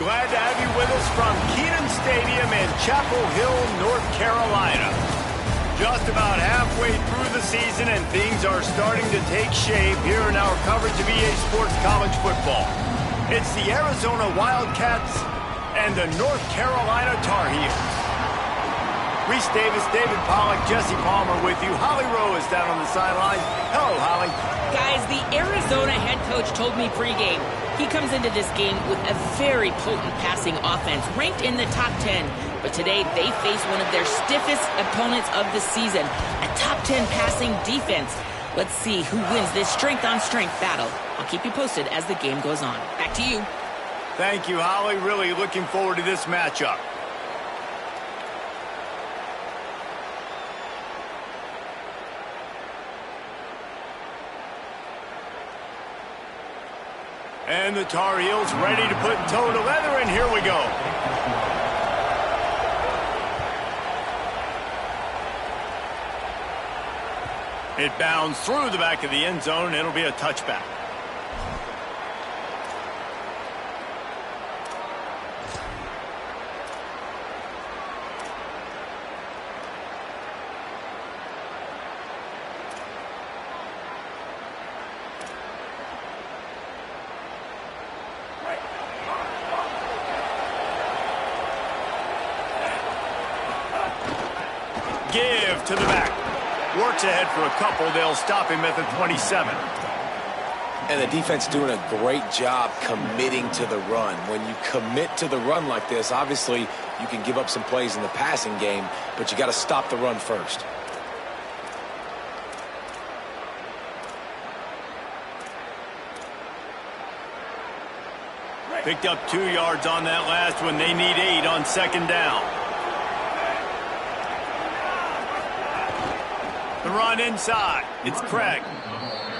Glad to have you with us from Kenan Stadium in Chapel Hill, North Carolina. Just about halfway through the season, and things are starting to take shape here in our coverage of EA Sports College football. It's the Arizona Wildcats and the North Carolina Tar Heels. Reese Davis, David Pollack, Jesse Palmer with you. Holly Rowe is down on the sideline. Hello, Holly. Guys, the Arizona head coach told me pregame he comes into this game with a very potent passing offense, ranked in the top 10. But today, they face one of their stiffest opponents of the season, a top 10 passing defense. Let's see who wins this strength-on-strength battle. I'll keep you posted as the game goes on. Back to you. Thank you, Holly. Really looking forward to this matchup. And the Tar Heels ready to put toe to leather, and here we go. It bounds through the back of the end zone. It'll be a touchback. Give to the back. Works ahead for a couple. They'll stop him at the 27. And the defense doing a great job committing to the run. When you commit to the run like this, obviously you can give up some plays in the passing game, but you got to stop the run first. Picked up 2 yards on that last one. They need 8 on second down. The run inside. It's Craig.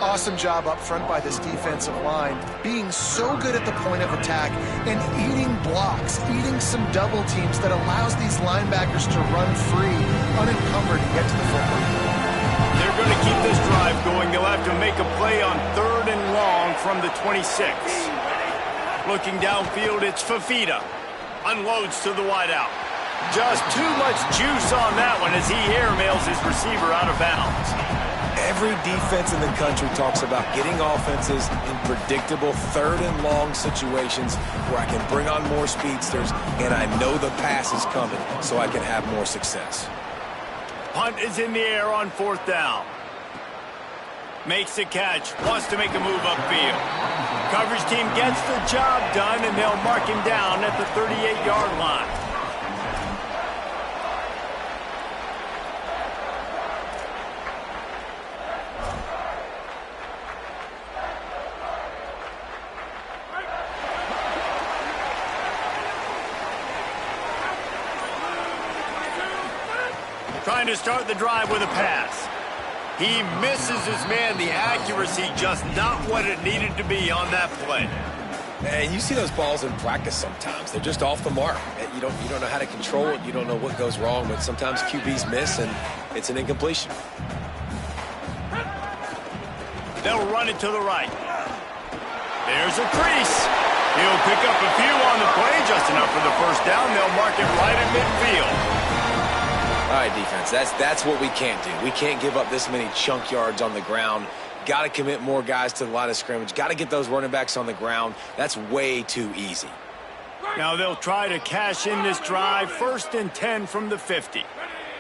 Awesome job up front by this defensive line, being so good at the point of attack and eating blocks, eating some double teams that allows these linebackers to run free, unencumbered, and get to the football. They're going to keep this drive going. They'll have to make a play on 3rd and long from the 26. Looking downfield, it's Fafita. Unloads to the wideout. Just too much juice on that one as he airmails his receiver out of bounds. Every defense in the country talks about getting offenses in predictable 3rd and long situations where I can bring on more speedsters and I know the pass is coming so I can have more success. Punt is in the air on 4th down. Makes the catch, wants to make a move upfield. Coverage team gets the job done, and they'll mark him down at the 38-yard line. Trying to start the drive with a pass. He misses his man. The accuracy just not what it needed to be on that play. And you see those balls in practice sometimes. They're just off the mark. You don't know how to control it. You don't know what goes wrong, but sometimes QBs miss, and it's an incompletion. They'll run it to the right. There's a crease. He'll pick up a few on the play, just enough for the first down. They'll mark it right at midfield. All right, defense, that's what we can't do. We can't give up this many chunk yards on the ground. Got to commit more guys to the line of scrimmage. Got to get those running backs on the ground. That's way too easy. Now they'll try to cash in this drive. 1st and 10 from the 50.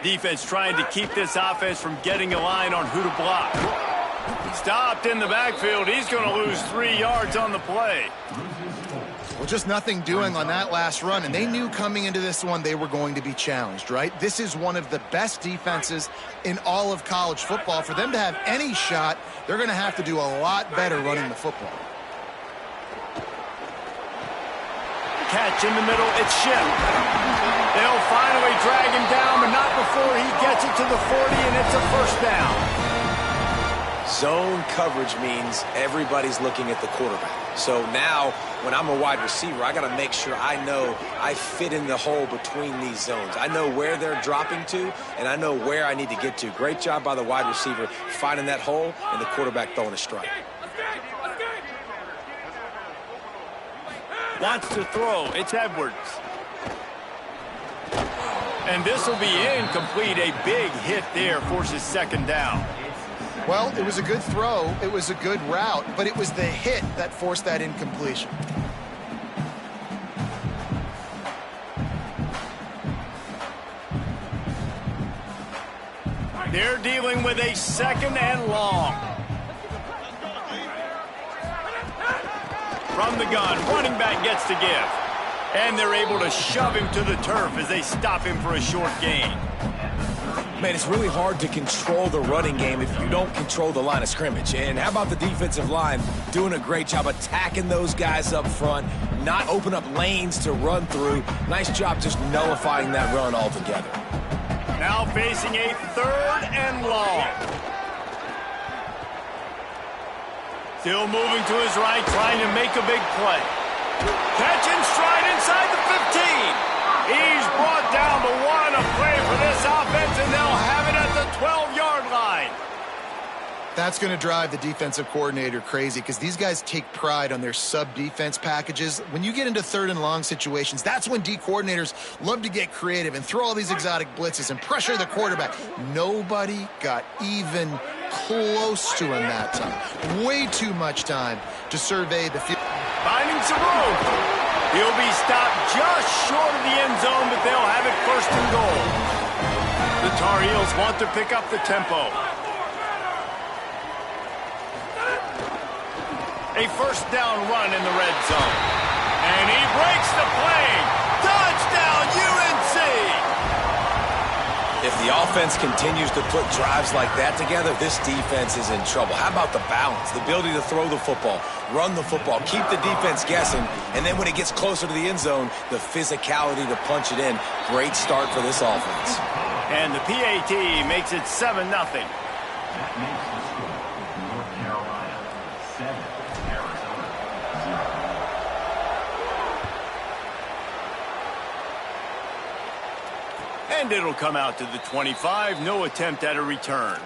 Defense trying to keep this offense from getting a line on who to block. Stopped in the backfield. He's going to lose 3 yards on the play. Well, just nothing doing on that last run, and they knew coming into this one they were going to be challenged, right? This is one of the best defenses in all of college football. For them to have any shot, they're going to have to do a lot better running the football. Catch in the middle, it's Schiff. They'll finally drag him down, but not before he gets it to the 40, and it's a first down. Zone coverage means everybody's looking at the quarterback. So now, when I'm a wide receiver, I got to make sure I know I fit in the hole between these zones. I know where they're dropping to, and I know where I need to get to. Great job by the wide receiver finding that hole, and the quarterback throwing a strike. Wants to throw. It's Edwards. And this will be incomplete. A big hit there forces second down. Well, it was a good throw. It was a good route, but it was the hit that forced that incompletion. They're dealing with a second and long. From the gun, running back gets to give. And they're able to shove him to the turf as they stop him for a short gain. Man, it's really hard to control the running game if you don't control the line of scrimmage. And how about the defensive line doing a great job attacking those guys up front, not open up lanes to run through. Nice job just nullifying that run altogether. Now facing a third and long. Still moving to his right, trying to make a big play. Catch and stride inside the 15. He's brought down the one. A play for this offense, and they'll have it at the 12-yard line. That's going to drive the defensive coordinator crazy because these guys take pride on their sub-defense packages. When you get into third and long situations, that's when D coordinators love to get creative and throw all these exotic blitzes and pressure the quarterback. Nobody got even close to him that time. Way too much time to survey the field. Finding some room. He'll be stopped just short of the end zone, but they'll have it first and goal. The Tar Heels want to pick up the tempo. A first down run in the red zone. And he breaks the play. Touchdown, UNC! If the offense continues to put drives like that together, this defense is in trouble. How about the balance, the ability to throw the football, run the football, keep the defense guessing, and then when it gets closer to the end zone, the physicality to punch it in. Great start for this offense. And the PAT makes it 7-0. And it'll come out to the 25. No attempt at a return.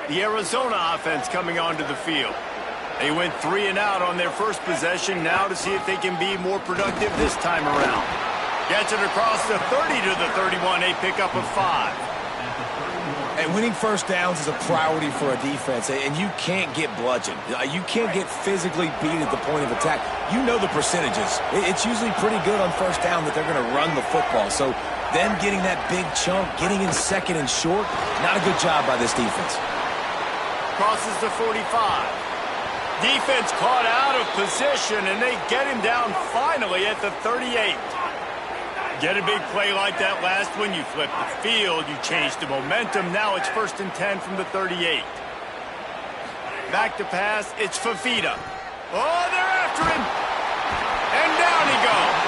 The Arizona offense coming onto the field. They went 3 and out on their first possession. Now to see if they can be more productive this time around. Gets it across the 30 to the 31. A pickup of 5. And winning first downs is a priority for a defense, and you can't get bludgeoned. You can't get physically beat at the point of attack. You know the percentages. It's usually pretty good on first down that they're going to run the football. So them getting that big chunk, getting in second and short, not a good job by this defense. Crosses the 45. Defense caught out of position, and they get him down finally at the 38. Get a big play like that last one, you flip the field, you change the momentum. Now it's 1st and 10 from the 38. Back to pass, it's Fafita. Oh, they're after him. And down he goes.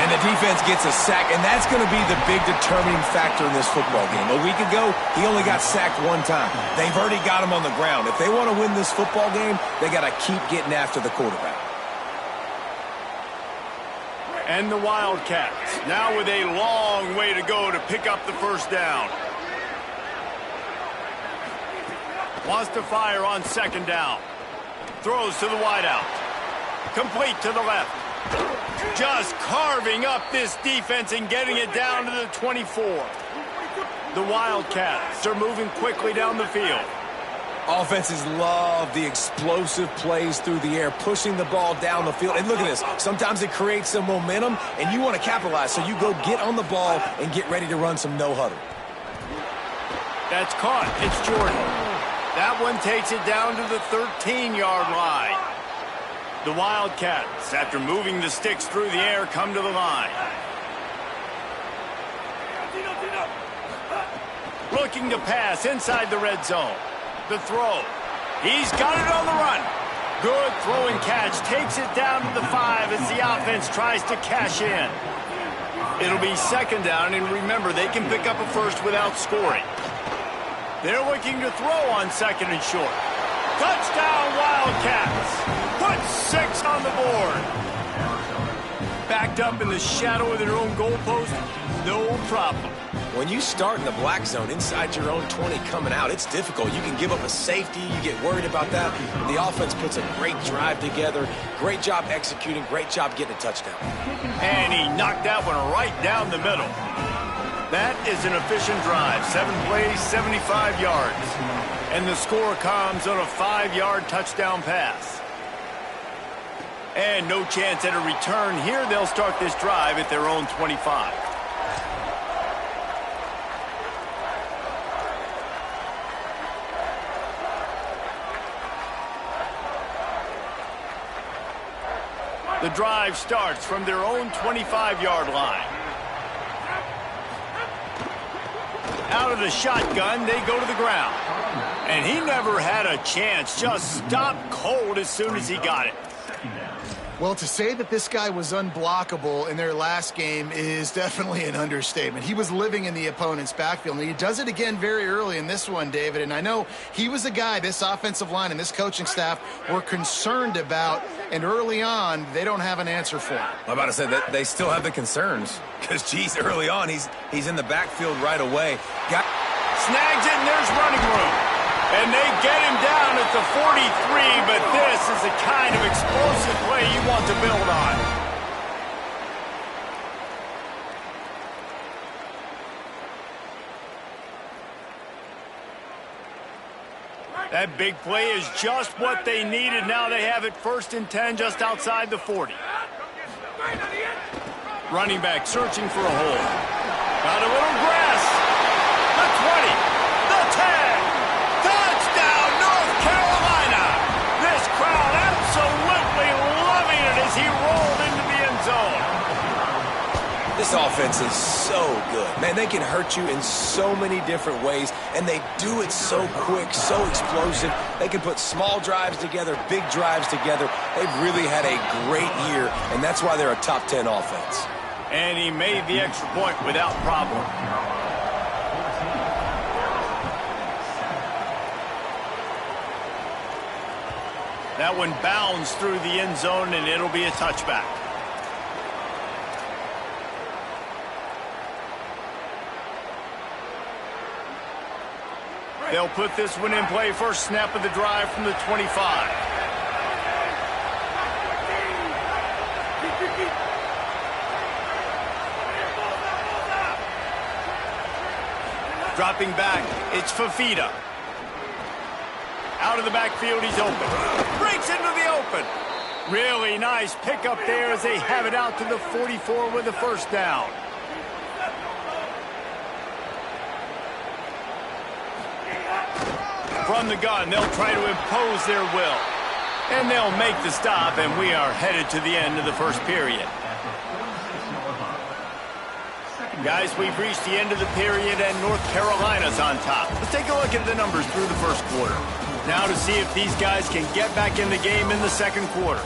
And the defense gets a sack, and that's going to be the big determining factor in this football game. A week ago, he only got sacked 1 time. They've already got him on the ground. If they want to win this football game, they got to keep getting after the quarterback. And the Wildcats, now with a long way to go to pick up the first down. Wants to fire on second down. Throws to the wideout. Complete to the left. Just carving up this defense and getting it down to the 24. The Wildcats are moving quickly down the field. Offenses love the explosive plays through the air, pushing the ball down the field. And look at this. Sometimes it creates some momentum, and you want to capitalize. So you go get on the ball and get ready to run some no-huddle. That's caught. It's Jordan. That one takes it down to the 13-yard line. The Wildcats, after moving the sticks through the air, come to the line. Looking to pass inside the red zone. The throw. He's got it on the run. Good throw and catch. Takes it down to the 5 as the offense tries to cash in. It'll be second down, and remember, they can pick up a first without scoring. They're looking to throw on second and short. Touchdown, Wildcats. Put 6 on the board. backed up in the shadow of their own goalpost, no problem. When you start in the black zone inside your own 20 coming out, it's difficult. You can give up a safety. You get worried about that. The offense puts a great drive together. Great job executing. Great job getting a touchdown. And he knocked that one right down the middle. That is an efficient drive. 7 plays, 75 yards. And the score comes on a 5-yard touchdown pass. And no chance at a return here. They'll start this drive at their own 25. The drive starts from their own 25-yard line. Out of the shotgun, they go to the ground. And he never had a chance. Just stopped cold as soon as he got it. Well, to say that this guy was unblockable in their last game is definitely an understatement. He was living in the opponent's backfield, and he does it again very early in this one, David. And I know he was a guy this offensive line and this coaching staff were concerned about, and early on, they don't have an answer for him. I'm about to say that they still have the concerns because, geez, early on, he's in the backfield right away. Snags it, and there's running room. And they get him down at the 43, but this is the kind of explosive play you want to build on. That big play is just what they needed. Now they have it 1st and 10 just outside the 40. Running back searching for a hole. Got a little grass. The 20. The 10. Touchdown, North Carolina. This crowd absolutely loving it as he rolled into the end zone. This offense is so good. Man, they can hurt you in so many different ways, and they do it so quick, so explosive. They can put small drives together, big drives together. They've really had a great year, and that's why they're a top 10 offense. And he made the extra point without problem. That one bounds through the end zone, and it'll be a touchback. They'll put this one in play first snap of the drive from the 25. Dropping back, it's Fafita. Out of the backfield, he's open. Breaks into the open. Really nice pickup there as they have it out to the 44 with the first down. From the gun, they'll try to impose their will. And they'll make the stop, and we are headed to the end of the first period. Guys, we've reached the end of the period, and North Carolina's on top. Let's take a look at the numbers through the first quarter. Now to see if these guys can get back in the game in the second quarter.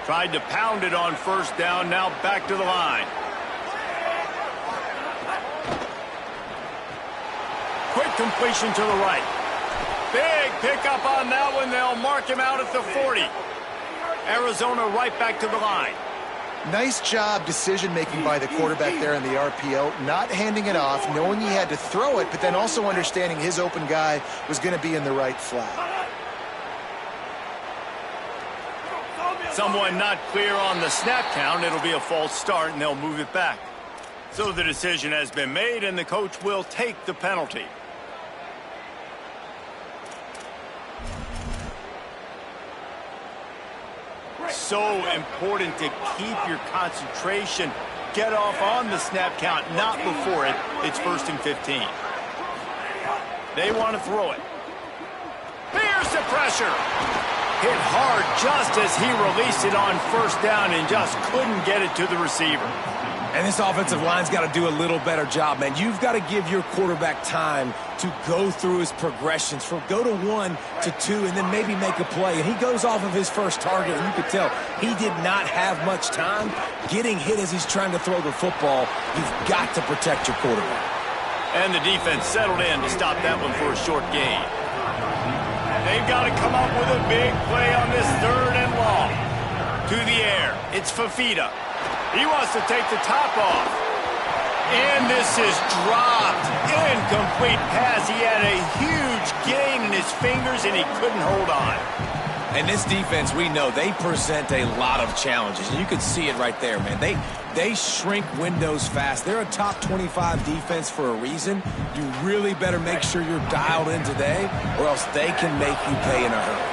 Tried to pound it on first down, now back to the line. Quick completion to the right. Big pickup on that one. They'll mark him out at the 40. Arizona right back to the line. Nice job decision-making by the quarterback there in the RPO, not handing it off, knowing he had to throw it, but then also understanding his open guy was going to be in the right flat. Someone not clear on the snap count. It'll be a false start, and they'll move it back. So the decision has been made, and the coach will take the penalty. So important to keep your concentration. Get off on the snap count, not before it. It's 1st and 15. They want to throw it. Here's the pressure. Hit hard just as he released it on first down and just couldn't get it to the receiver. And this offensive line's got to do a little better job, man. You've got to give your quarterback time to go through his progressions, from go to 1 to 2, and then maybe make a play. And he goes off of his first target, and you could tell he did not have much time getting hit as he's trying to throw the football. You've got to protect your quarterback. And the defense settled in to stop that one for a short gain. They've got to come up with a big play on this 3rd and long. To the air, it's Fafita. He wants to take the top off. And this is dropped. Incomplete pass. He had a huge gain in his fingers, and he couldn't hold on. And this defense, we know, they present a lot of challenges. And you can see it right there, man. They shrink windows fast. They're a top 25 defense for a reason. You really better make sure you're dialed in today, or else they can make you pay in a hurry.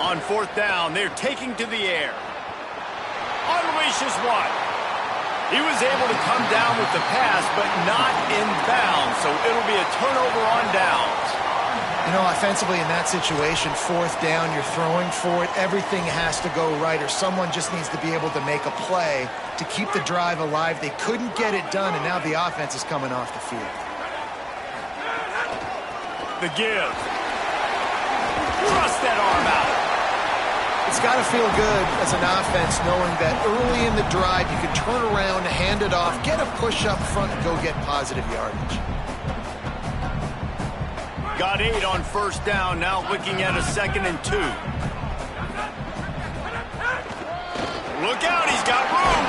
On 4th down, they're taking to the air. Unleashes one. He was able to come down with the pass, but not in bounds, so it'll be a turnover on downs. You know, offensively in that situation, 4th down, you're throwing for it. Everything has to go right, or someone just needs to be able to make a play to keep the drive alive. They couldn't get it done, and now the offense is coming off the field. The give. Thrust that arm out. It's got to feel good as an offense knowing that early in the drive you can turn around, hand it off, get a push up front, and go get positive yardage. Got 8 on 1st down, now looking at a 2nd and 2. Look out, he's got room.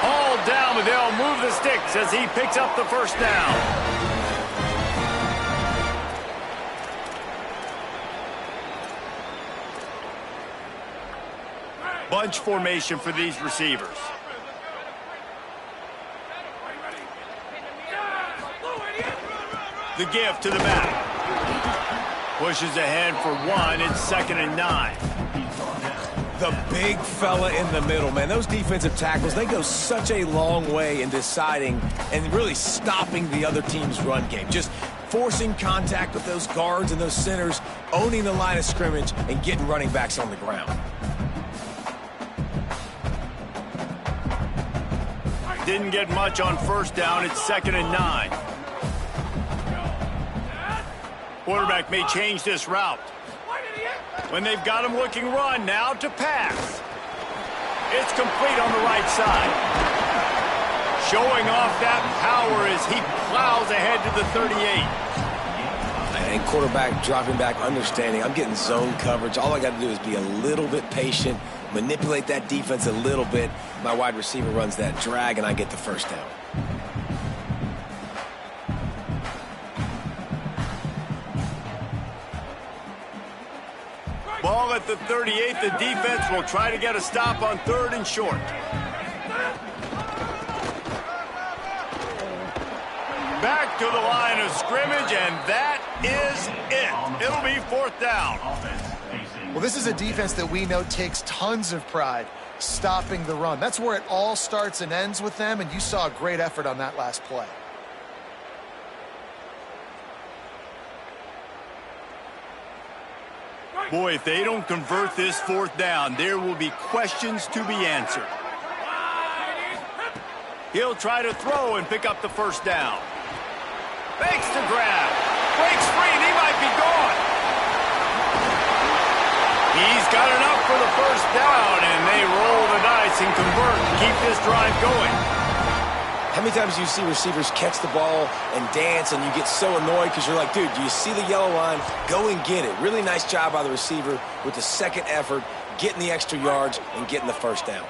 Hauled down, but they'll move the sticks as he picks up the 1st down. Bunch formation for these receivers. The give to the back. Pushes ahead for 1. It's 2nd and 9. The big fella in the middle, man. Those defensive tackles, they go such a long way in deciding and really stopping the other team's run game. Just forcing contact with those guards and those centers, owning the line of scrimmage, and getting running backs on the ground. Didn't get much on 1st down. It's 2nd and 9. Quarterback may change this route. When they've got him looking run, now to pass. It's complete on the right side. Showing off that power as he plows ahead to the 38. And quarterback dropping back, understanding I'm getting zone coverage. All I got to do is be a little bit patient, manipulate that defense a little bit. My wide receiver runs that drag, and I get the 1st down. Ball at the 38. The defense will try to get a stop on 3rd and short. Back to the line of scrimmage, and that is it. It'll be 4th down. Well, this is a defense that we know takes tons of pride stopping the run. That's where it all starts and ends with them, and you saw a great effort on that last play. Boy, if they don't convert this 4th down, there will be questions to be answered. He'll try to throw and pick up the 1st down. Fakes to grab. Breaks free, and he might be gone. He's got enough for the 1st down, and they roll the dice and convert to keep this drive going. How many times do you see receivers catch the ball and dance, and you get so annoyed because you're like, dude, do you see the yellow line? Go and get it. Really nice job by the receiver with the 2nd effort, getting the extra yards and getting the 1st down.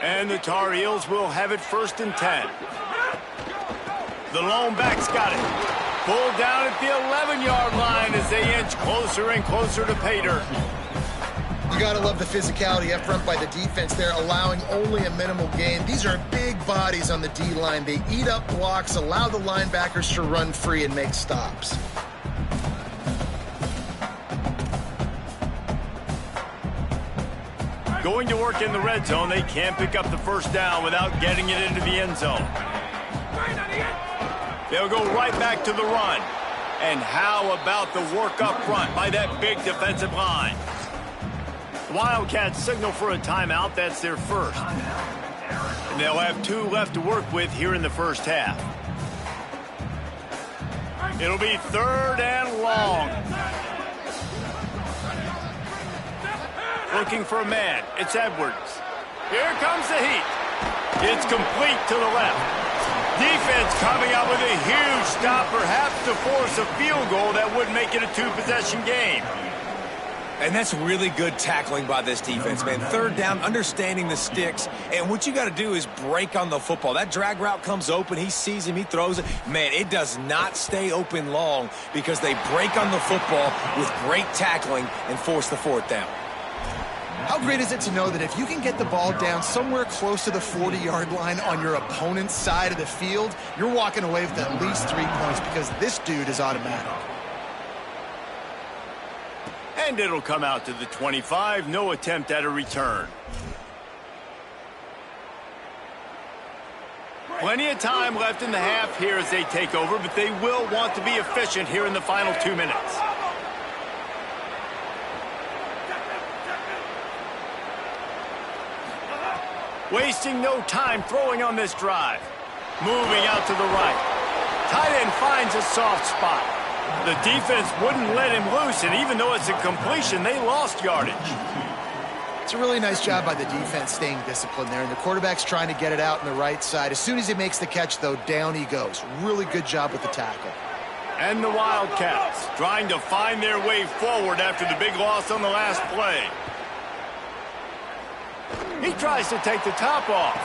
And the Tar Heels will have it 1st and 10. The lone back's got it. Pulled down at the 11-yard line as they inch closer and closer to pay dirt. You got to love the physicality up front by the defense there, allowing only a minimal gain. These are big bodies on the D-line. They eat up blocks, allow the linebackers to run free and make stops. Going to work in the red zone, they can't pick up the 1st down without getting it into the end zone. They'll go right back to the run. And how about the work up front by that big defensive line? The Wildcats signal for a timeout. That's their 1st. And they'll have 2 left to work with here in the 1st half. It'll be 3rd and long. Looking for a man. It's Edwards. Here comes the heat. It's complete to the left. Defense coming out with a huge stop, perhaps to force a field goal that would make it a two-possession game. And that's really good tackling by this defense, man. Third down, understanding the sticks. And what you got to do is break on the football. That drag route comes open. He sees him. He throws it. Man, it does not stay open long because they break on the football with great tackling and force the fourth down. How great is it to know that if you can get the ball down somewhere close to the 40-yard line on your opponent's side of the field, you're walking away with at least 3 points because this dude is automatic. And it'll come out to the 25. No attempt at a return. Plenty of time left in the half here as they take over, but they will want to be efficient here in the final 2 minutes. Wasting no time throwing on this drive. Moving out to the right. Tight end finds a soft spot. The defense wouldn't let him loose, and even though it's a completion, they lost yardage. It's a really nice job by the defense staying disciplined there, and the quarterback's trying to get it out on the right side. As soon as he makes the catch, though, down he goes. Really good job with the tackle. And the Wildcats trying to find their way forward after the big loss on the last play. He tries to take the top off.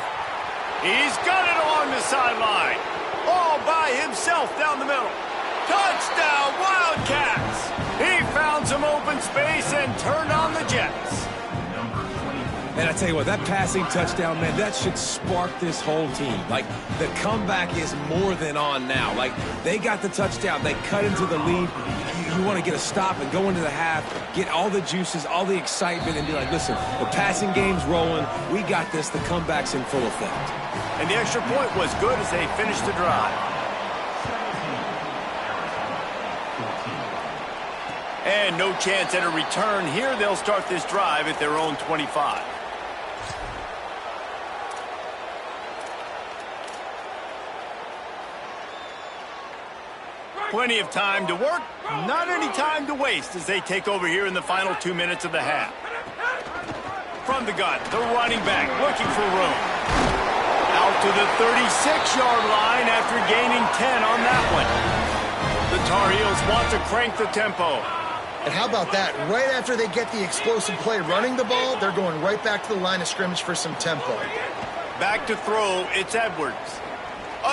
He's got it along the sideline. All by himself down the middle. Touchdown, Wildcats! He found some open space and turned on the Jets. And I tell you what, that passing touchdown, man, that should spark this whole team. Like, the comeback is more than on now. Like, they got the touchdown. They cut into the lead. You want to get a stop and go into the half, get all the juices, all the excitement, and be like, listen, the passing game's rolling. We got this. The comeback's in full effect. And the extra point was good as they finished the drive. And no chance at a return here. They'll start this drive at their own 25. Plenty of time to work, not any time to waste as they take over here in the final 2 minutes of the half. From the gun, the running back looking for room. Out to the 36-yard line after gaining 10 on that one. The Tar Heels want to crank the tempo. And how about that? Right after they get the explosive play running the ball, they're going right back to the line of scrimmage for some tempo. Back to throw, it's Edwards.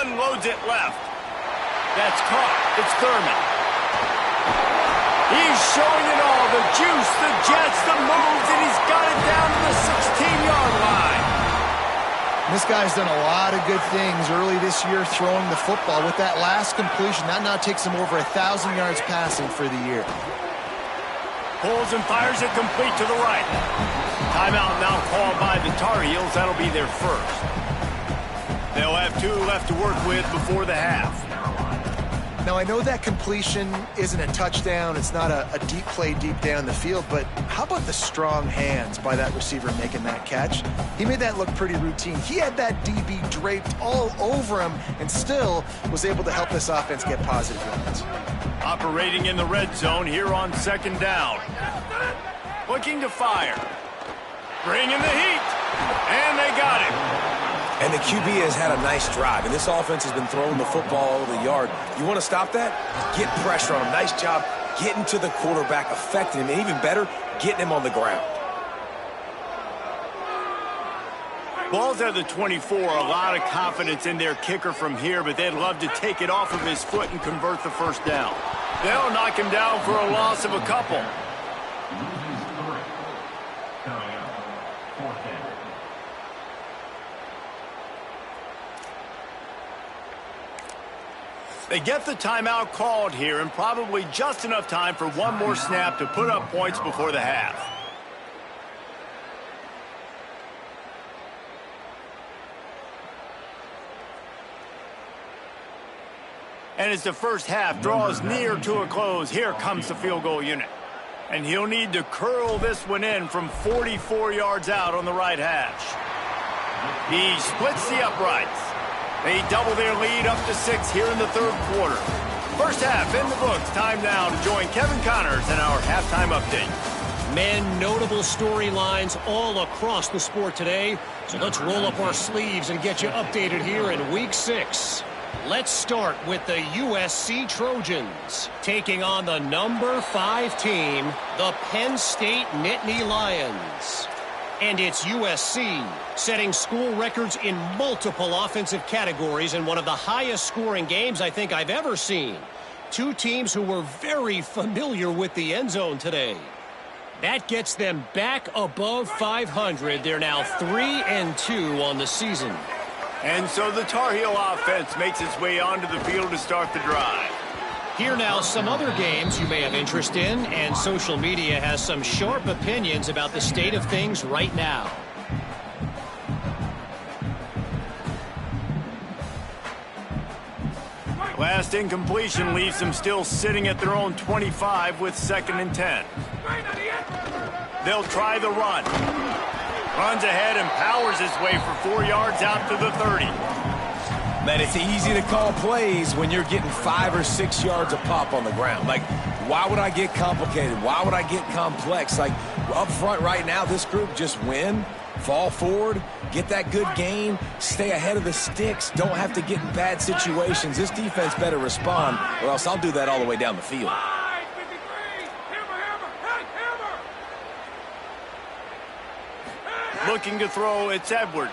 Unloads it left. That's caught. It's Thurman. He's showing it all. The juice, the jets, the moves, and he's got it down to the 16-yard line. This guy's done a lot of good things early this year throwing the football. With that last completion, that now takes him over 1,000 yards passing for the year. Pulls and fires it complete to the right. Timeout now called by the Tar Heels. That'll be their first. They'll have 2 left to work with before the half. Now, I know that completion isn't a touchdown. It's not a deep play deep down the field, but how about the strong hands by that receiver making that catch? He made that look pretty routine. He had that DB draped all over him and still was able to help this offense get positive yards. Operating in the red zone here on second down. Looking to fire. Bringing the heat. And they got him. And the QB has had a nice drive, and this offense has been throwing the football over the yard. You want to stop that? Get pressure on him. Nice job getting to the quarterback, affecting him, and even better, getting him on the ground. Ball's at the 24. A lot of confidence in their kicker from here, but they'd love to take it off of his foot and convert the first down. They'll knock him down for a loss of a couple. They get the timeout called here, and probably just enough time for one more snap to put up points before the half. And as the first half draws near to a close, here comes the field goal unit. And he'll need to curl this one in from 44 yards out on the right hash. He splits the uprights. They double their lead up to 6 here in the third quarter. First half in the books. Time now to join Kevin Connors in our halftime update. Men, notable storylines all across the sport today. So let's roll up our sleeves and get you updated here in Week 6. Let's start with the USC Trojans taking on the number 5 team, the Penn State Nittany Lions. And it's USC setting school records in multiple offensive categories in one of the highest scoring games I think I've ever seen. Two teams who were very familiar with the end zone today. That gets them back above 500. They're now 3-2 on the season. And so the Tar Heel offense makes its way onto the field to start the drive. Here now some other games you may have interest in, and social media has some sharp opinions about the state of things right now. Last incompletion leaves them still sitting at their own 25 with 2nd and 10. They'll try the run. Runs ahead and powers his way for 4 yards out to the 30. Man, it's easy to call plays when you're getting 5 or 6 yards a pop on the ground. Like, why would I get complicated? Why would I get complex? Like, up front right now, this group just win, fall forward, get that good gain, stay ahead of the sticks, don't have to get in bad situations. This defense better respond, or else I'll do that all the way down the field. Looking to throw, it's Edwards.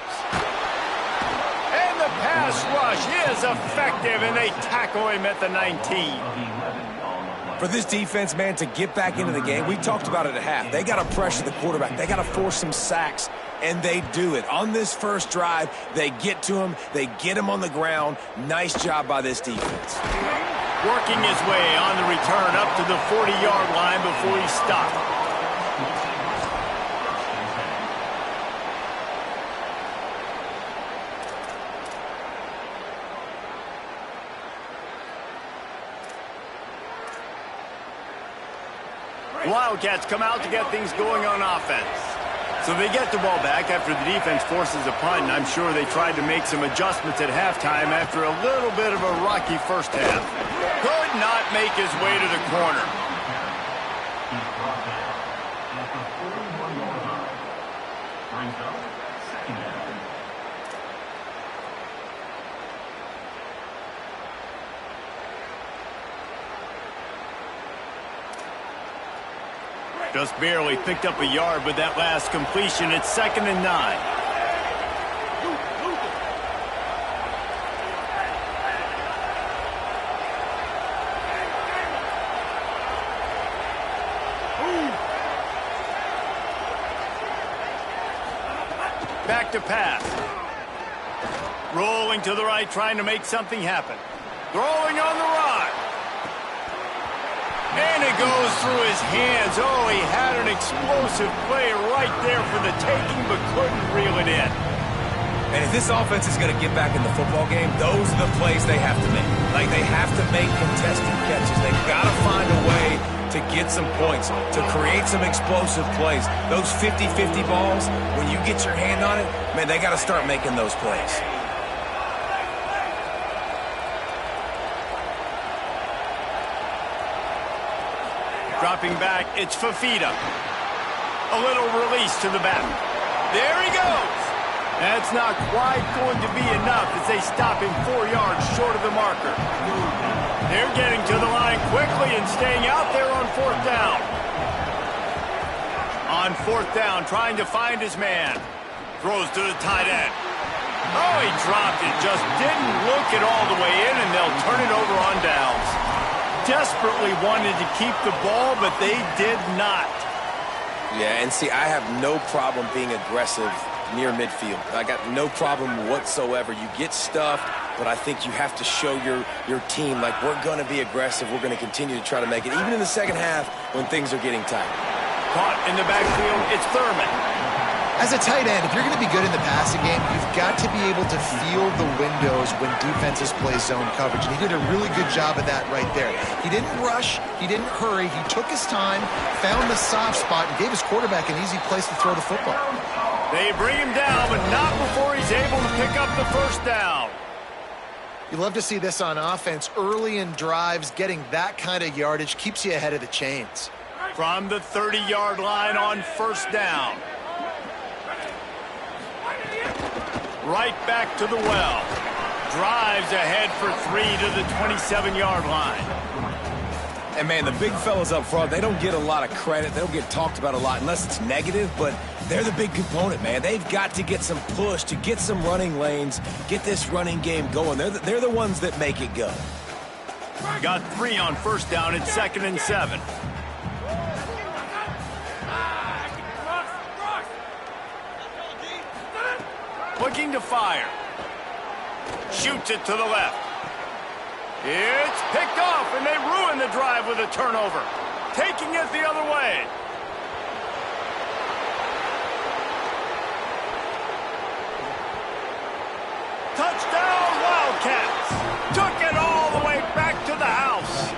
And the pass rush is effective, and they tackle him at the 19. For this defense, man, to get back into the game, we talked about it at half. They got to pressure the quarterback. They got to force some sacks, and they do it. On this first drive, they get to him. They get him on the ground. Nice job by this defense. Working his way on the return up to the 40-yard line before he stopped. Wildcats come out to get things going on offense. So they get the ball back after the defense forces a punt, and I'm sure they tried to make some adjustments at halftime after a little bit of a rocky first half. Could not make his way to the corner. Just barely picked up a yard with that last completion. It's 2nd and 9. Back to pass. Rolling to the right, trying to make something happen. Throwing on the run. And it goes through his hands. Oh, he had an explosive play right there for the taking, but couldn't reel it in. And if this offense is going to get back in the football game, those are the plays they have to make. Like, they have to make contested catches. They've got to find a way to get some points, to create some explosive plays. Those 50-50 balls, when you get your hand on it, man, they got to start making those plays. Dropping back, it's Fafita. A little release to the back. There he goes. That's not quite going to be enough as they stop him 4 yards short of the marker. They're getting to the line quickly and staying out there on 4th down. On 4th down, trying to find his man. Throws to the tight end. Oh, he dropped it. Just didn't look it all the way in, and they'll turn it over on downs. Desperately wanted to keep the ball, but they did not. Yeah, and see, I have no problem being aggressive near midfield. I got no problem whatsoever. You get stuffed, but I think you have to show your team, like, we're going to be aggressive. We're going to continue to try to make it, even in the second half when things are getting tight. Caught in the backfield, it's Thurman. As a tight end, if you're going to be good in the passing game, you've got to be able to feel the windows when defenses play zone coverage. And he did a really good job of that right there. He didn't rush. He didn't hurry. He took his time, found the soft spot, and gave his quarterback an easy place to throw the football. They bring him down, but not before he's able to pick up the 1st down. You love to see this on offense. Early in drives, getting that kind of yardage keeps you ahead of the chains. From the 30-yard line on first down. Right back to the well. Drives ahead for 3 to the 27-yard line. And, man, the big fellas up front, they don't get a lot of credit. They don't get talked about a lot unless it's negative, but they're the big component, man. They've got to get some push, to get some running lanes, get this running game going. They're the ones that make it go. Got 3 on first down at 2nd and 7. Looking to fire. Shoots it to the left. It's picked off, and they ruin the drive with a turnover. Taking it the other way. Touchdown, Wildcats. Took it all the way back to the house.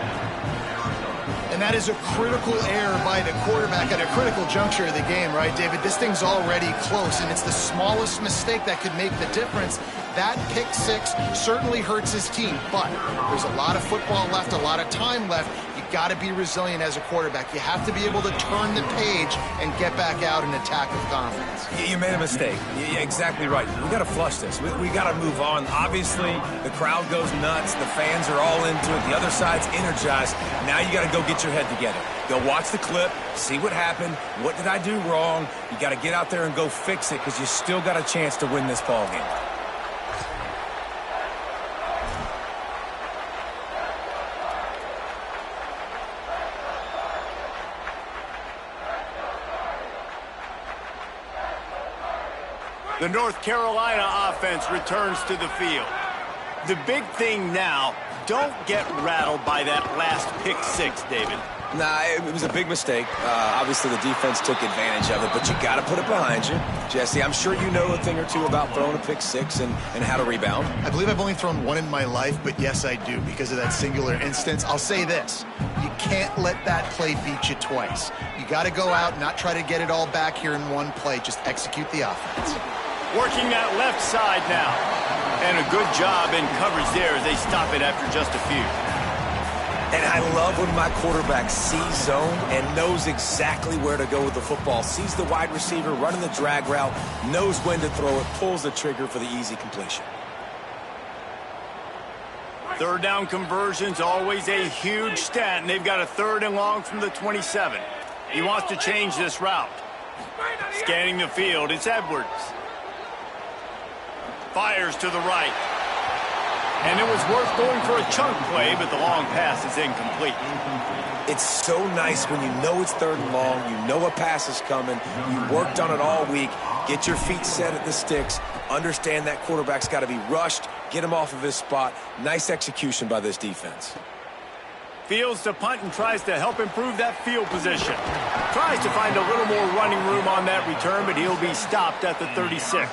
And that is a critical error by the quarterback at a critical juncture of the game, right, David? This thing's already close, and it's the smallest mistake that could make the difference. That pick six certainly hurts his team, but there's a lot of football left, a lot of time left. You got to be resilient as a quarterback. You have to be able to turn the page and get back out and attack with confidence. You made a mistake. You're exactly right. We got to flush this. We got to move on. Obviously, the crowd goes nuts. The fans are all into it. The other side's energized. Now you got to go get your head together. Go watch the clip, see what happened. What did I do wrong? You got to get out there and go fix it because you still got a chance to win this ball game. The North Carolina offense returns to the field. The big thing now, don't get rattled by that last pick six, David. Nah, it was a big mistake. Obviously, the defense took advantage of it, but you got to put it behind you. Jesse, I'm sure you know a thing or two about throwing a pick six and how to rebound. I believe I've only thrown one in my life, but yes, I do because of that singular instance. I'll say this. You can't let that play beat you twice. You got to go out, not try to get it all back here in one play. Just execute the offense. Working that left side now. And a good job in coverage there as they stop it after just a few. And I love when my quarterback sees zone and knows exactly where to go with the football. Sees the wide receiver running the drag route, knows when to throw it, pulls the trigger for the easy completion. Third down conversion's always a huge stat, and they've got a 3rd and long from the 27. He wants to change this route. Scanning the field, it's Edwards. Fires to the right. And it was worth going for a chunk play, but the long pass is incomplete. It's so nice when you know it's 3rd and long, you know a pass is coming, you worked on it all week, get your feet set at the sticks, understand that quarterback's got to be rushed, get him off of his spot. Nice execution by this defense. Fields to punt and tries to help improve that field position. Tries to find a little more running room on that return, but he'll be stopped at the 36.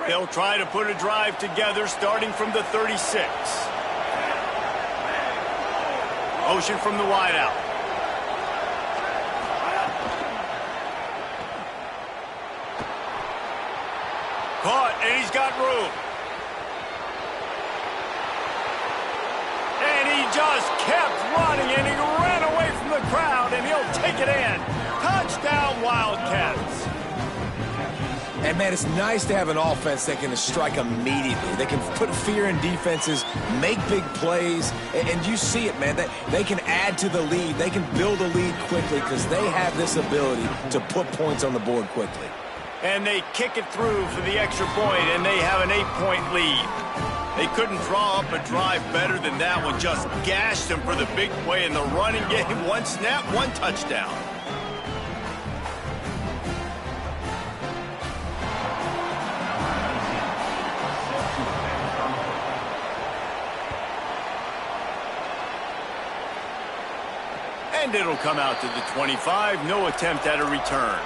They'll try to put a drive together starting from the 36. Motion from the wideout. Caught, and he's got room. And he just kept running, and he ran away from the crowd, and he'll take it in. Touchdown, Wildcats. And, man, it's nice to have an offense that can strike immediately. They can put fear in defenses, make big plays, and you see it, man. They can add to the lead. They can build a lead quickly because they have this ability to put points on the board quickly. And they kick it through for the extra point, and they have an 8-point lead. They couldn't draw up a drive better than that one. Just gashed them for the big play in the running game. One snap, one touchdown. And it'll come out to the 25. No attempt at a return.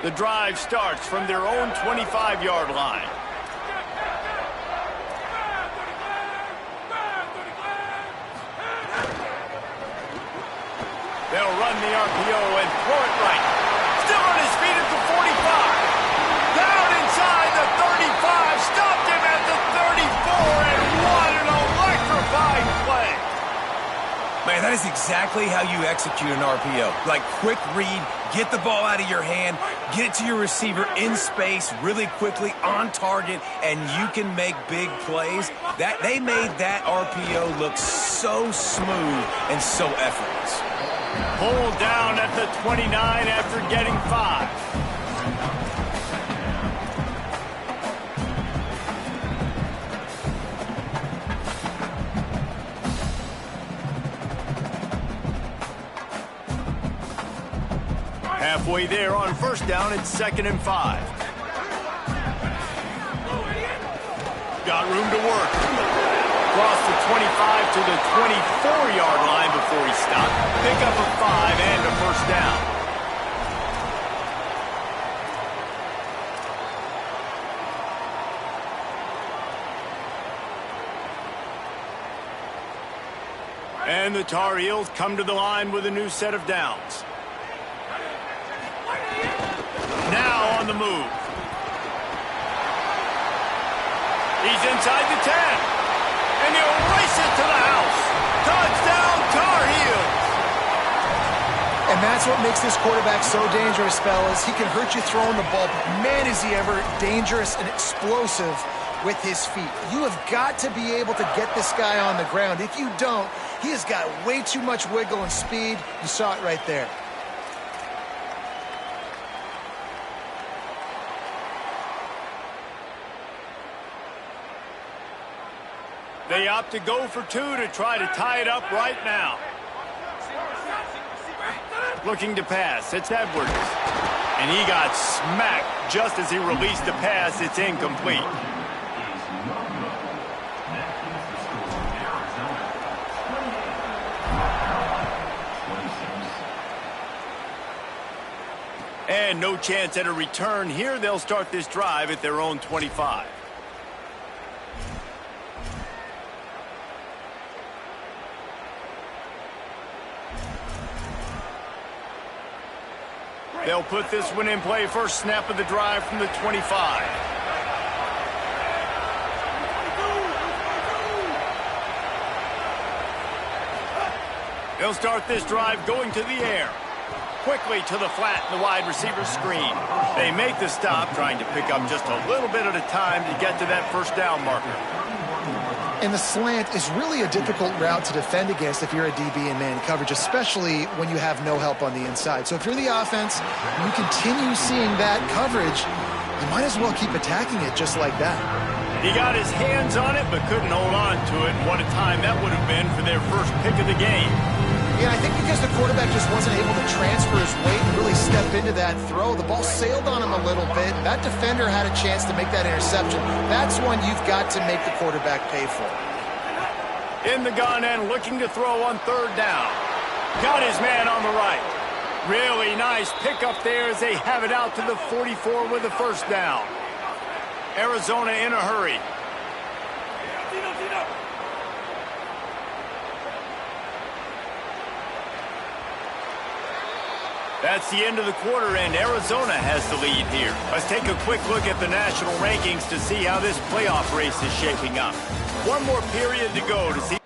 The drive starts from their own 25-yard line. RPO and throw it right. Still on his feet at the 45. Down inside the 35. Stopped him at the 34. And what an electrifying play. Man, that is exactly how you execute an RPO. Like, quick read, get the ball out of your hand, get it to your receiver in space really quickly, on target, and you can make big plays. They made that RPO look so smooth and so effortless. Pulled down at the 29 after getting 5. Halfway there on first down, it's 2nd and 5. Got room to work. Across the 25 to the 24-yard line before he stopped. Pick up a 5 and a first down. And the Tar Heels come to the line with a new set of downs. Now on the move. He's inside the 10. And he'll race it to the house. Touchdown, Tar Heels. And that's what makes this quarterback so dangerous, fellas. He can hurt you throwing the ball, but man, is he ever dangerous and explosive with his feet. You have got to be able to get this guy on the ground. If you don't, he has got way too much wiggle and speed. You saw it right there. They opt to go for 2 to try to tie it up right now. Looking to pass, it's Edwards. And he got smacked just as he released the pass. It's incomplete. And no chance at a return here. They'll start this drive at their own 25. They'll put this one in play. First snap of the drive from the 25. They'll start this drive going to the air. Quickly to the flat in the wide receiver screen. They make the stop, trying to pick up just a little bit at a time to get to that first down marker. And the slant is really a difficult route to defend against if you're a DB in man coverage, especially when you have no help on the inside. So if you're the offense and you continue seeing that coverage, you might as well keep attacking it just like that. He got his hands on it but couldn't hold on to it. And what a time that would have been for their first pick of the game. Yeah, I think because the quarterback just wasn't able to transfer his weight and really step into that throw, the ball sailed on him a little bit. That defender had a chance to make that interception. That's one you've got to make the quarterback pay for. In the gun and looking to throw on third down. Got his man on the right. Really nice pickup there as they have it out to the 44 with the first down. Arizona in a hurry. That's the end of the quarter, and Arizona has the lead here. Let's take a quick look at the national rankings to see how this playoff race is shaping up. One more period to go to see.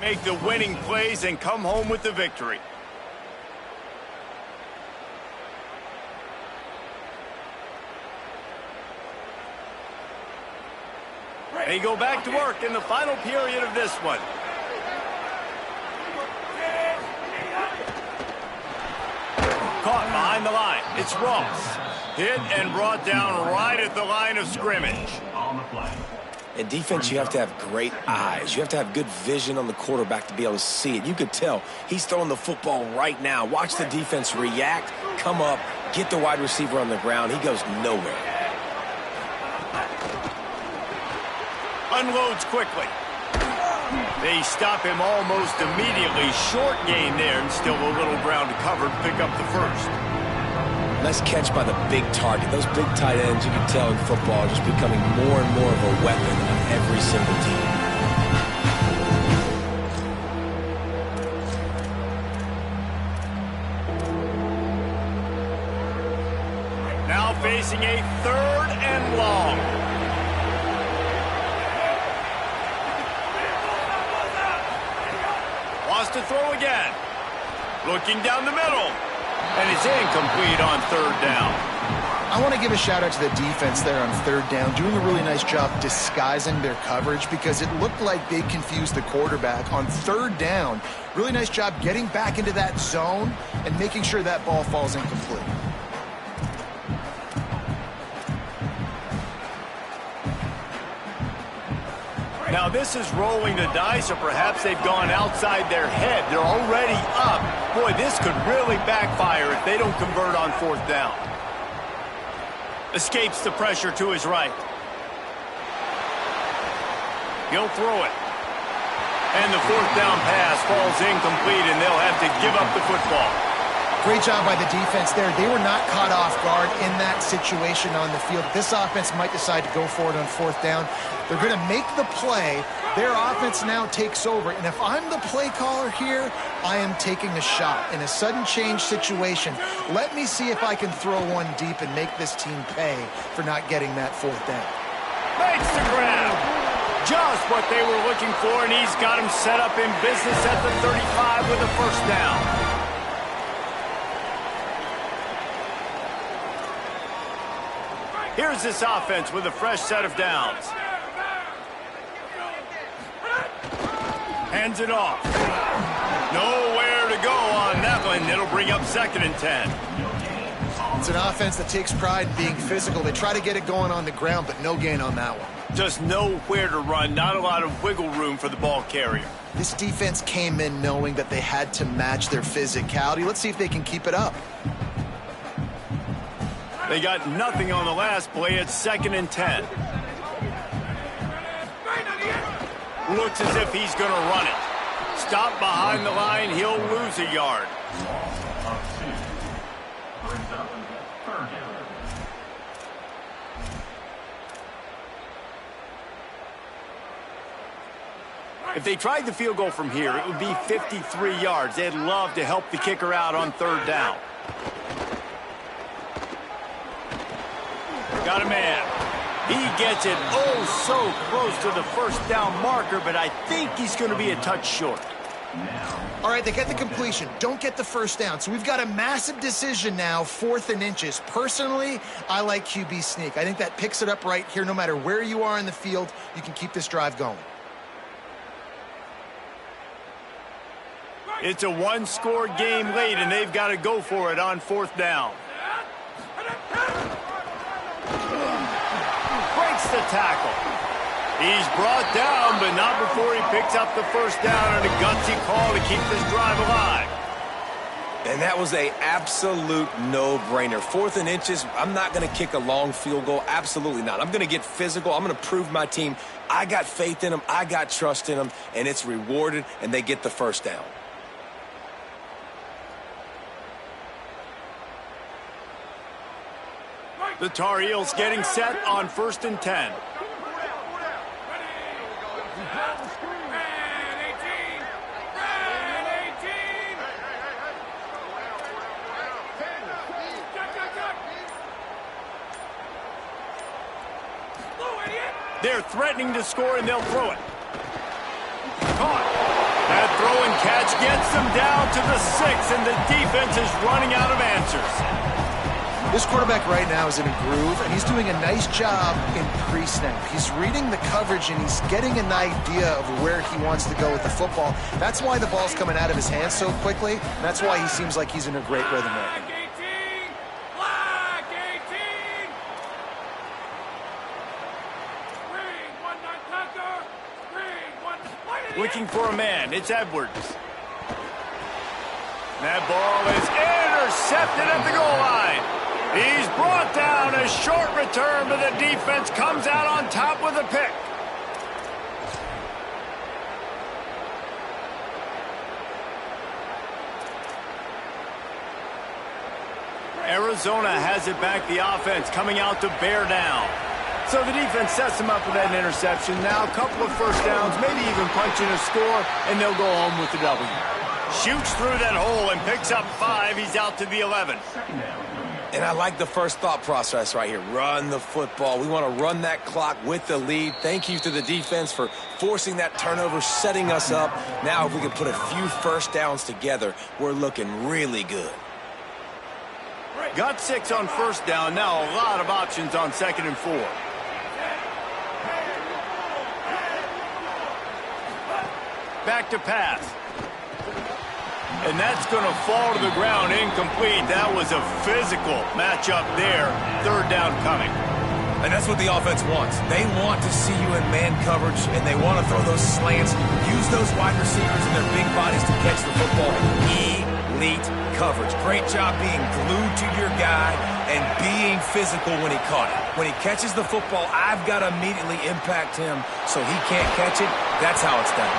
Make the winning plays and come home with the victory. They go back to work in the final period of this one. Caught behind the line. It's Ross. Hit and brought down right at the line of scrimmage. In defense, you have to have great eyes. You have to have good vision on the quarterback to be able to see it. You could tell he's throwing the football right now. Watch the defense react, come up, get the wide receiver on the ground. He goes nowhere. Unloads quickly. They stop him almost immediately. Short gain there, and still a little ground to cover to pick up the first. Nice catch by the big target. Those big tight ends, you can tell in football, are just becoming more and more of a weapon on every single team. Now facing a 3rd and long. Wants to throw again. Looking down the middle. And it's incomplete on 3rd down. I want to give a shout out to the defense there on 3rd down, doing a really nice job disguising their coverage because it looked like they confused the quarterback on 3rd down. Really nice job getting back into that zone and making sure that ball falls incomplete. Now this is rolling the dice, or perhaps they've gone outside their head. They're already up. Boy, this could really backfire if they don't convert on 4th down. Escapes the pressure to his right. He'll throw it. And the 4th down pass falls incomplete, and they'll have to give up the football. Great job by the defense there. They were not caught off guard in that situation on the field. This offense might decide to go for it on 4th down. They're going to make the play. Their offense now takes over. And if I'm the play caller here, I am taking a shot. In a sudden change situation, let me see if I can throw one deep and make this team pay for not getting that 4th down. Makes the grab. Just what they were looking for, and he's got him set up in business at the 35 with a 1st down. Here's this offense with a fresh set of downs. Hands it off. Nowhere to go on that one. It'll bring up 2nd and 10. It's an offense that takes pride in being physical. They try to get it going on the ground, but no gain on that one. Just nowhere to run. Not a lot of wiggle room for the ball carrier. This defense came in knowing that they had to match their physicality. Let's see if they can keep it up. They got nothing on the last play. It's 2nd and 10. Looks as if he's going to run it. Stop behind the line. He'll lose a yard. If they tried the field goal from here, it would be 53 yards. They'd love to help the kicker out on 3rd down. Got a man. He gets it oh so close to the 1st down marker, but I think he's going to be a touch short. All right, they get the completion. Don't get the 1st down. So we've got a massive decision now, 4th and inches. Personally, I like QB sneak. I think that picks it up right here. No matter where you are in the field, you can keep this drive going. It's a one-score game late, and they've got to go for it on 4th down. Breaks the tackle. He's brought down, but not before he picks up the 1st down, and a gutsy call to keep this drive alive. And that was an absolute no-brainer. 4th and inches, I'm not going to kick a long field goal. Absolutely not. I'm going to get physical. I'm going to prove my team. I got faith in them. I got trust in them, and it's rewarded, and they get the 1st down. The Tar Heels getting set on 1st and 10. They're threatening to score, and they'll throw it. Caught. That throw and catch gets them down to the 6, and the defense is running out of answers. This quarterback right now is in a groove, and he's doing a nice job in pre-snap. He's reading the coverage, and he's getting an idea of where he wants to go with the football. That's why the ball's coming out of his hands so quickly, and that's why he seems like he's in a great rhythm right now. Looking for a man. It's Edwards. That ball is intercepted at the goal line. He's brought down. A short return, but the defense comes out on top with a pick. Arizona has it back. The offense coming out to bear down. So the defense sets them up for that interception. Now a couple of first downs, maybe even punching a score, and they'll go home with the W. Shoots through that hole and picks up 5. He's out to the 11. And I like the first thought process right here. Run the football. We want to run that clock with the lead. Thank you to the defense for forcing that turnover, setting us up. Now if we can put a few first downs together, we're looking really good. Got 6 on first down. Now a lot of options on 2nd and 4. Back to pass. And that's going to fall to the ground incomplete. That was a physical matchup there. 3rd down coming. And that's what the offense wants. They want to see you in man coverage, and they want to throw those slants, use those wide receivers and their big bodies to catch the football. Elite coverage. Great job being glued to your guy and being physical when he caught it. When he catches the football, I've got to immediately impact him so he can't catch it. That's how it's done.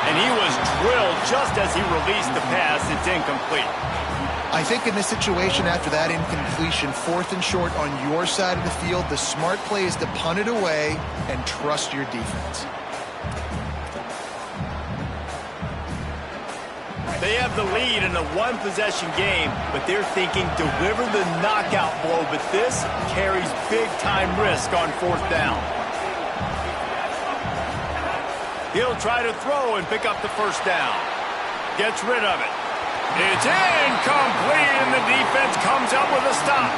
And he was drilled just as he released the pass. It's incomplete. I think in this situation after that incompletion, 4th and short on your side of the field, the smart play is to punt it away and trust your defense. They have the lead in a one-possession game, but they're thinking deliver the knockout blow, but this carries big-time risk on 4th down. He'll try to throw and pick up the first down. Gets rid of it. It's incomplete, and the defense comes up with a stop.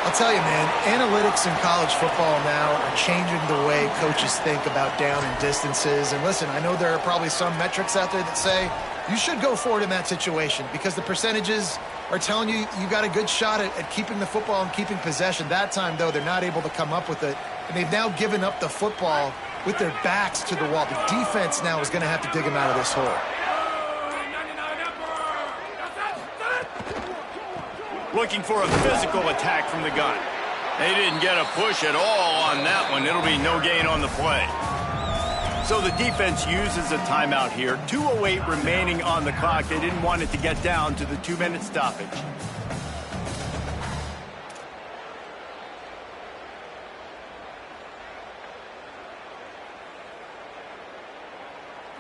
I'll tell you, man, analytics in college football now are changing the way coaches think about down and distances. And listen, I know there are probably some metrics out there that say you should go for it in that situation because the percentages are telling you you got a good shot at keeping the football and keeping possession. That time, though, they're not able to come up with it. And they've now given up the football with their backs to the wall. The defense now is going to have to dig them out of this hole. Looking for a physical attack from the gun. They didn't get a push at all on that one. It'll be no gain on the play. So the defense uses a timeout here. 2:08 remaining on the clock. They didn't want it to get down to the 2-minute stoppage.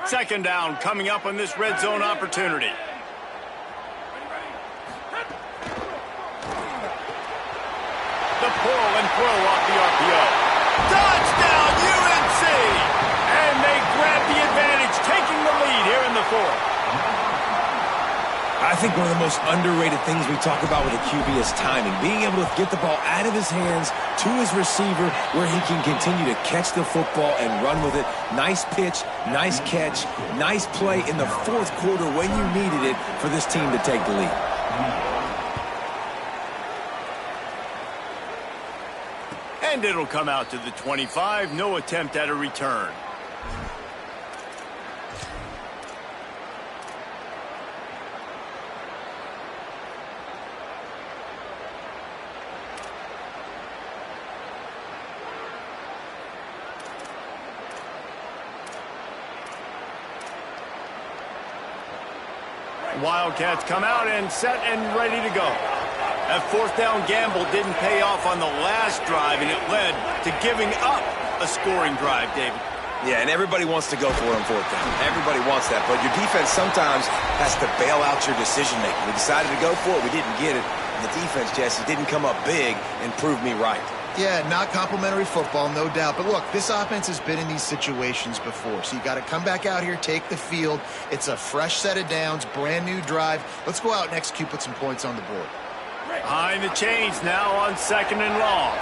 Second down coming up on this red zone opportunity. The pull and throw off the RPO. Touchdown, UNC! And they grab the advantage, taking the lead here in the 4th. I think one of the most underrated things we talk about with a QB is timing. Being able to get the ball out of his hands to his receiver where he can continue to catch the football and run with it. Nice pitch, nice catch, nice play in the 4th quarter when you needed it for this team to take the lead. And it'll come out to the 25. No attempt at a return. Wildcats come out and set and ready to go. That 4th down gamble didn't pay off on the last drive, and it led to giving up a scoring drive, David. Yeah, and everybody wants to go for it on 4th down. Everybody wants that, but your defense sometimes has to bail out your decision-making. We decided to go for it. We didn't get it. And the defense, Jesse, didn't come up big and prove me right. Yeah, not complimentary football, no doubt. But look, this offense has been in these situations before. So you got to come back out here, take the field. It's a fresh set of downs, brand new drive. Let's go out and execute, put some points on the board. Behind the chains now on 2nd and long.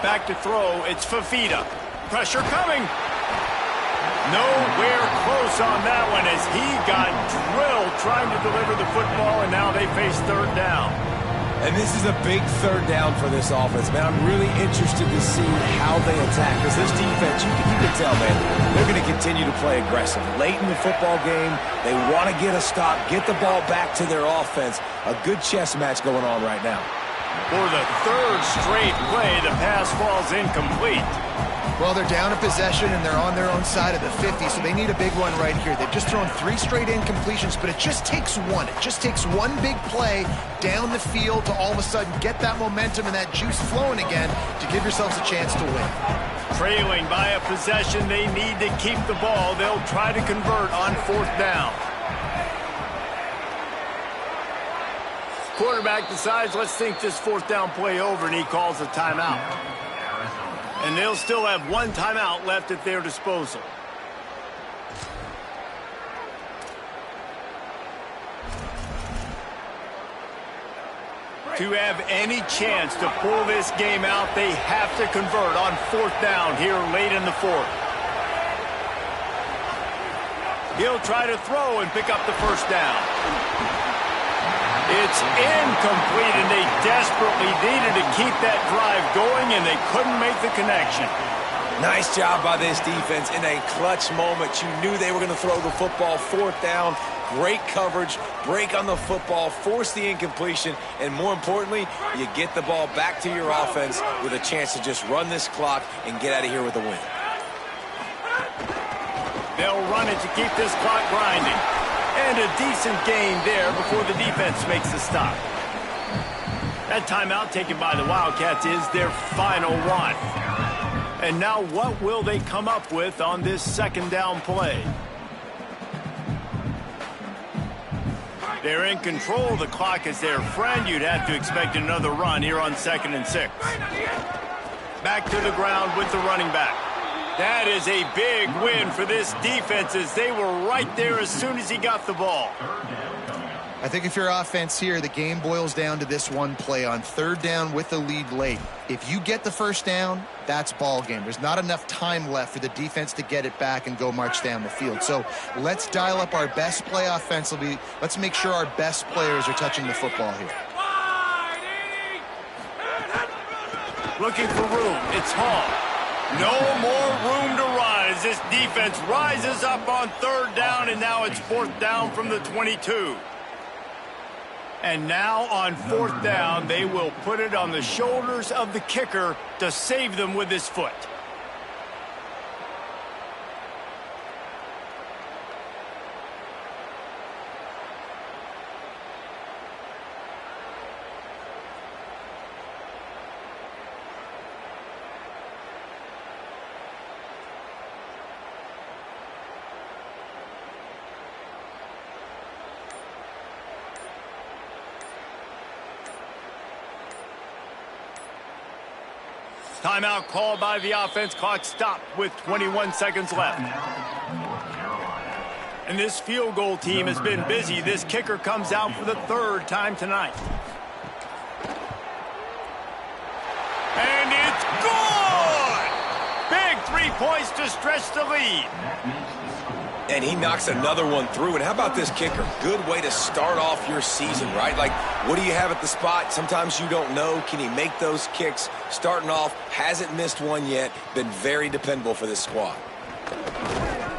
Back to throw, it's Fafita. Pressure coming. Nowhere close on that one as he got drilled trying to deliver the football, and now they face 3rd down. And this is a big third down for this offense, man. I'm really interested to see how they attack. Because this defense, you can tell, man, they're going to continue to play aggressive. Late in the football game, they want to get a stop, get the ball back to their offense. A good chess match going on right now. For the third straight play, the pass falls incomplete. Well, they're down a possession, and they're on their own side of the 50, so they need a big one right here. They've just thrown 3 straight incompletions, but it just takes one. It just takes one big play down the field to all of a sudden get that momentum and that juice flowing again to give yourselves a chance to win. Trailing by a possession, they need to keep the ball. They'll try to convert on 4th down. Quarterback decides, let's think this 4th down play over, and he calls a timeout. And they'll still have 1 timeout left at their disposal. To have any chance to pull this game out, they have to convert on 4th down here late in the 4th. He'll try to throw and pick up the 1st down. It's incomplete, and they desperately needed to keep that drive going, and they couldn't make the connection. Nice job by this defense in a clutch moment. You knew they were going to throw the football. 4th down, great coverage, break on the football, force the incompletion, and more importantly, you get the ball back to your offense with a chance to just run this clock and get out of here with a win. They'll run it to keep this clock grinding. And a decent gain there before the defense makes the stop. That timeout taken by the Wildcats is their final one. And now what will they come up with on this 2nd down play? They're in control. The clock is their friend. You'd have to expect another run here on 2nd and 6. Back to the ground with the running back. That is a big win for this defense as they were right there as soon as he got the ball. I think if you're offense here, the game boils down to this one play on 3rd down with the lead late. If you get the 1st down, that's ball game. There's not enough time left for the defense to get it back and go march down the field. So let's dial up our best play offensively. Let's make sure our best players are touching the football here. Looking for room. It's Hall. No more room to run as this defense rises up on 3rd down, and now it's 4th down from the 22. And now on 4th down, they will put it on the shoulders of the kicker to save them with his foot. Timeout called by the offense. Clock stopped with 21 seconds left. And this field goal team has been busy. This kicker comes out for the 3rd time tonight. And it's good! Big 3 points to stretch the lead. And he knocks another one through. And how about this kicker? Good way to start off your season, right? Like, what do you have at the spot? Sometimes you don't know. Can he make those kicks? Starting off, hasn't missed one yet. Been very dependable for this squad.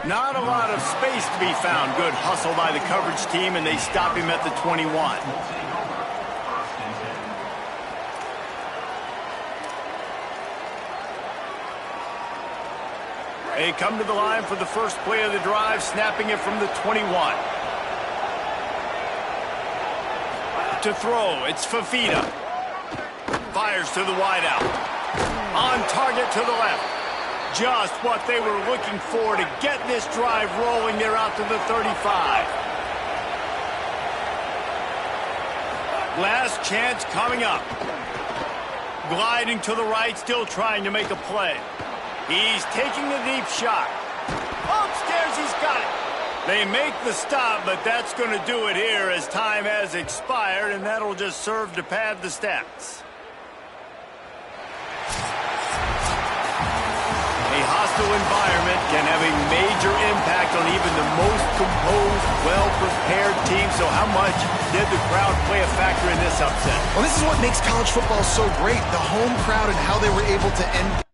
Not a lot of space to be found. Good hustle by the coverage team, and they stop him at the 21. They come to the line for the first play of the drive, snapping it from the 21. To throw, it's Fafita. Fires to the wideout. On target to the left. Just what they were looking for to get this drive rolling. They're out to the 35. Last chance coming up. Gliding to the right, still trying to make a play. He's taking the deep shot. Upstairs, he's got it. They make the stop, but that's going to do it here as time has expired, and that'll just serve to pad the stats. A hostile environment can have a major impact on even the most composed, well-prepared team. So how much did the crowd play a factor in this upset? Well, this is what makes college football so great, the home crowd and how they were able to end